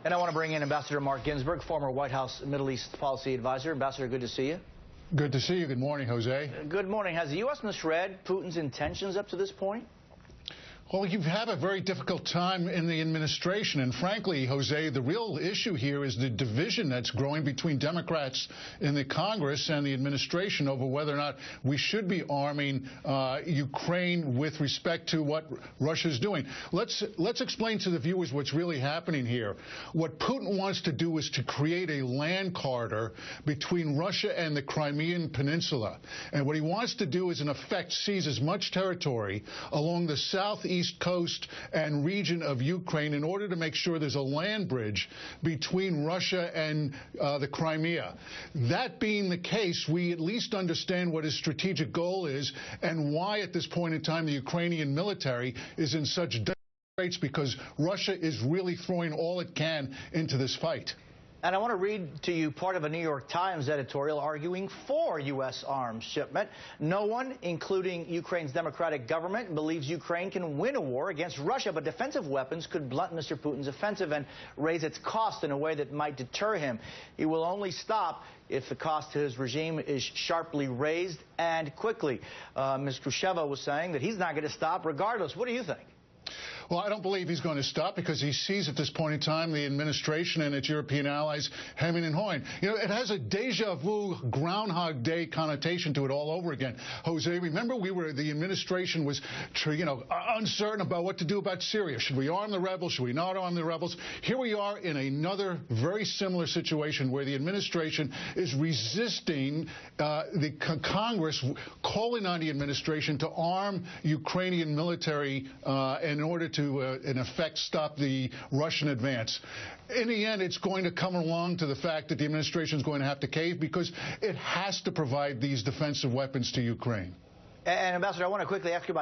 And I want to bring in Ambassador Marc Ginsberg, former White House Middle East policy advisor. Ambassador, good to see you. Good to see you. Good morning, Jose. Good morning. Has the U.S. misread Putin's intentions up to this point? Well, you've had a very difficult time in the administration, and frankly, Jose, the real issue here is the division that's growing between Democrats in the Congress and the administration over whether or not we should be arming Ukraine with respect to what Russia's doing. Let's explain to the viewers what's really happening here. What Putin wants to do is to create a land corridor between Russia and the Crimean Peninsula, and what he wants to do is, in effect, seize as much territory along the southeast coast and region of Ukraine in order to make sure there's a land bridge between Russia and the Crimea. That being the case, we at least understand what his strategic goal is and why at this point in time the Ukrainian military is in such dire straits, because Russia is really throwing all it can into this fight. And I want to read to you part of a New York Times editorial arguing for U.S. arms shipment. No one, including Ukraine's democratic government, believes Ukraine can win a war against Russia, but defensive weapons could blunt Mr. Putin's offensive and raise its cost in a way that might deter him. He will only stop if the cost to his regime is sharply raised and quickly. Ms. Khrushcheva was saying that he's not going to stop regardless. What do you think? Well, I don't believe he's going to stop, because he sees at this point in time the administration and its European allies hemming and hawing. You know, it has a deja vu Groundhog Day connotation to it all over again. Jose, remember the administration was, uncertain about what to do about Syria. Should we arm the rebels? Should we not arm the rebels? Here we are in another very similar situation where the administration is resisting the Congress calling on the administration to arm Ukrainian military in order to, in effect, stop the Russian advance. In the end, it's going to come along to the fact that the administration is going to have to cave, because it has to provide these defensive weapons to Ukraine. And, Ambassador, I want to quickly ask you about